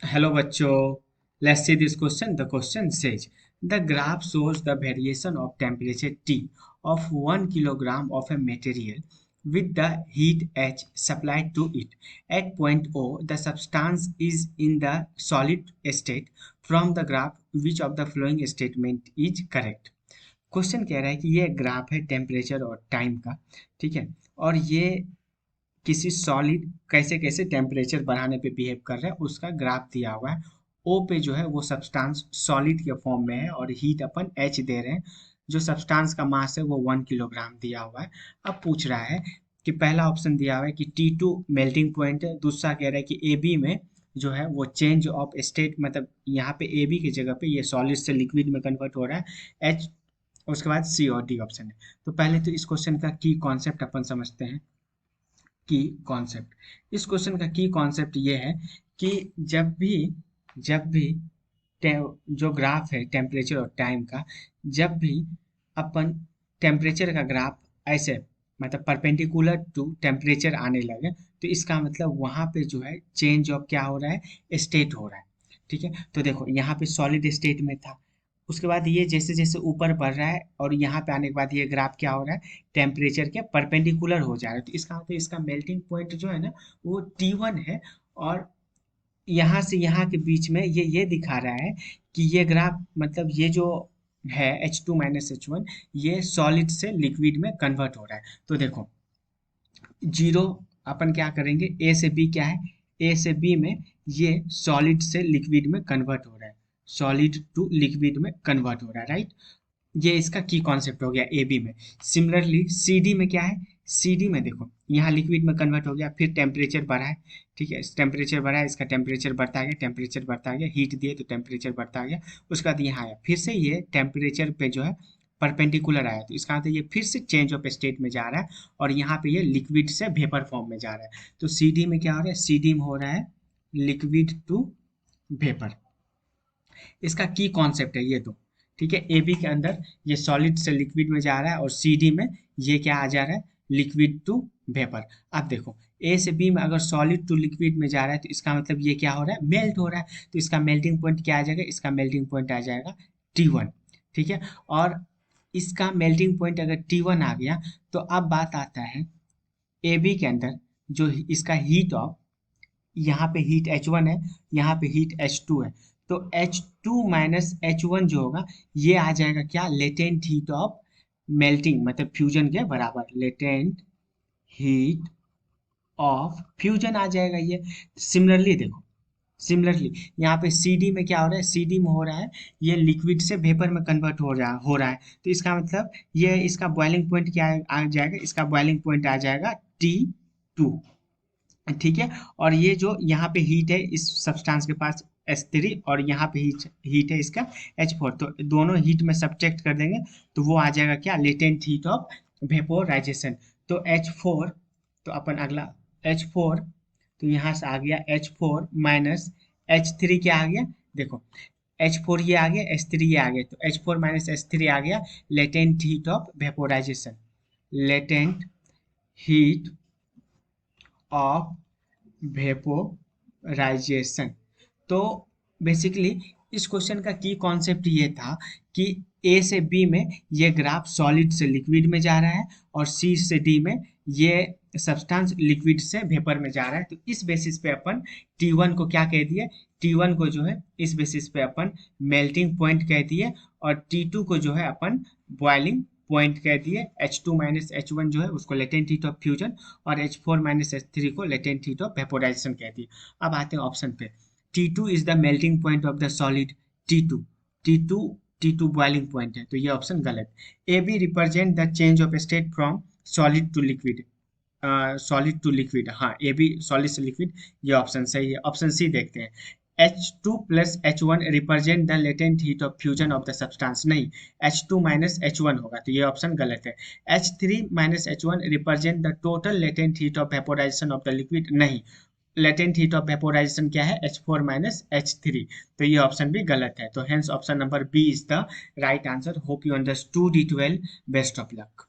Hello bachcho. Let's see this question. The question says the graph shows the variation of temperature T of 1 kilogram of a material with the heat H supplied to it. At point O, the substance is in the solid state. From the graph, which of the following statement is correct? Question कह रहा है कि ये graph है temperature और time का, ठीक है, और ये किसी सॉलिड कैसे कैसे टेम्परेचर बढ़ाने पे बिहेव कर रहा है उसका ग्राफ दिया हुआ है। ओ पे जो है वो सब्सटेंस सॉलिड के फॉर्म में है और हीट अपन एच दे रहे हैं। जो सब्सटेंस का मास है वो 1 किलोग्राम दिया हुआ है। अब पूछ रहा है कि पहला ऑप्शन दिया हुआ है कि T2 मेल्टिंग पॉइंट है, दूसरा कह रहा है कि ए बी में जो है वो चेंज ऑफ स्टेट, मतलब यहाँ पे ए बी की जगह पे ये सॉलिड से लिक्विड में कन्वर्ट हो रहा है एच। उसके बाद सी और डी ऑप्शन है। तो पहले तो इस क्वेश्चन का की कॉन्सेप्ट अपन समझते हैं। की कॉन्सेप्ट, इस क्वेश्चन का की कॉन्सेप्ट ये है कि जब भी जो ग्राफ है टेम्परेचर और टाइम का, जब भी अपन टेम्परेचर का ग्राफ ऐसे मतलब परपेंडिकुलर टू टेम्परेचर आने लगे तो इसका मतलब वहां पे जो है चेंज ऑफ क्या हो रहा है, स्टेट हो रहा है। ठीक है, तो देखो यहाँ पे सॉलिड स्टेट में था, उसके बाद ये जैसे जैसे ऊपर बढ़ रहा है और यहाँ पे आने के बाद ये ग्राफ क्या हो रहा है, टेम्परेचर के परपेंडिकुलर हो जा रहा है। तो इसका मतलब इसका मेल्टिंग पॉइंट जो है ना वो T1 है, और यहाँ से यहाँ के बीच में ये दिखा रहा है कि ये ग्राफ मतलब ये जो है H2 - H1 ये सॉलिड से लिक्विड में कन्वर्ट हो रहा है। तो देखो जीरो, अपन क्या करेंगे, ए से बी क्या है, ए से बी में ये सॉलिड से लिक्विड में कन्वर्ट हो रहा है, सॉलिड टू लिक्विड में कन्वर्ट हो रहा है, राइट। ये इसका की कॉन्सेप्ट हो गया ए बी में। सिमिलरली सी डी में क्या है, सी डी में देखो यहाँ लिक्विड में कन्वर्ट हो गया, फिर टेम्परेचर बढ़ा है, ठीक है, टेम्परेचर बढ़ा है, इसका टेम्परेचर बढ़ता गया, टेम्परेचर बढ़ता गया, हीट दिए तो टेम्परेचर बढ़ता गया। उसके बाद यहाँ आया, फिर से ये टेम्परेचर पे जो है परपेंडिकुलर आया, तो इसका मतलब ये फिर से चेंज ऑफ स्टेट में जा रहा है और यहाँ पे ये लिक्विड से वेपर फॉर्म में जा रहा है। तो सी डी में क्या हो रहा है, सी डी में हो रहा है लिक्विड टू वेपर। इसका की कॉन्सेप्ट है ये दो, ठीक है। ए बी के अंदर ये सॉलिड से लिक्विड में जा रहा है और सी डी में ये क्या आ जा रहा है, लिक्विड टू वेपर। अब देखो ए से बी में अगर सॉलिड टू लिक्विड में जा रहा है तो इसका मतलब ये क्या हो रहा है, मेल्ट हो रहा है। तो इसका मेल्टिंग पॉइंट क्या आ जाएगा, इसका मेल्टिंग पॉइंट आ जाएगा T1, ठीक है। और इसका मेल्टिंग पॉइंट अगर T1 आ गया तो अब बात आता है ए बी के अंदर जो इसका हीट ऑफ, यहाँ पे हीट H1 है, यहाँ पे हीट H2 है, तो H2 - H1 जो होगा ये आ जाएगा क्या, लेटेंट हीट ऑफ मेल्टिंग मतलब फ्यूजन के बराबर, लेटेंट हीट ऑफ फ्यूजन आ जाएगा ये। सिमिलरली देखो, सिमिलरली यहाँ पे सी डी में क्या हो रहा है, सी डी में हो रहा है ये लिक्विड से वेपर में कन्वर्ट हो रहा है। तो इसका मतलब ये इसका बॉइलिंग पॉइंट क्या आ जाएगा, इसका बॉइलिंग पॉइंट आ जाएगा T2, ठीक है। और ये जो यहाँ पे हीट है इस सब्सटेंस के पास H3 और यहाँ पे हीट है इसका H4, तो दोनों हीट में सब्ट्रैक्ट कर देंगे तो वो आ जाएगा क्या, लेटेंट हीट ऑफ वेपोराइजेशन। तो H4, तो अपन अगला H4, तो यहाँ से आ गया H4 माइनस H3 क्या आ गया, देखो H4 ये आ गया, H3 ये आ गया, तो H4 - H3 आ गया latent heat of vaporisation, latent heat of vaporisation. तो बेसिकली इस क्वेश्चन का की कॉन्सेप्ट ये था कि ए से बी में ये ग्राफ सॉलिड से लिक्विड में जा रहा है और सी से डी में ये सब्सटेंस लिक्विड से वेपर में जा रहा है। तो इस बेसिस पे अपन T1 को क्या कह दिए, T1 को जो है इस बेसिस पे अपन मेल्टिंग पॉइंट कह दिए और T2 को जो है अपन बॉइलिंग पॉइंट कह दिए। H2 - H1 जो है उसको लेटेंट हीट ऑफ फ्यूजन और H4 - H3 को लेटेंट हीट ऑफ वेपोराइजेशन कह दिए। अब आते हैं ऑप्शन पे, T2 is the melting point of the solid, T2, T2 T2 boiling point है, तो ये ऑप्शन गलत। A B represent the change of state from solid to liquid, solid to liquid, हाँ ए बी सॉलिड से liquid, ये option सही है। Option C देखते हैं, H2 + H1 represent the latent heat of fusion of the substance, नहीं H2 - H1 होगा, तो ये ऑप्शन गलत है। H3 - H1 represent the total latent heat of vaporisation of the liquid, नहीं लेटेंट हीट ऑफ वेपोराइजेशन क्या है, H4 - H3, तो ये ऑप्शन भी गलत है। तो hence option number B is the right answer. Hope you understood it well, best of luck.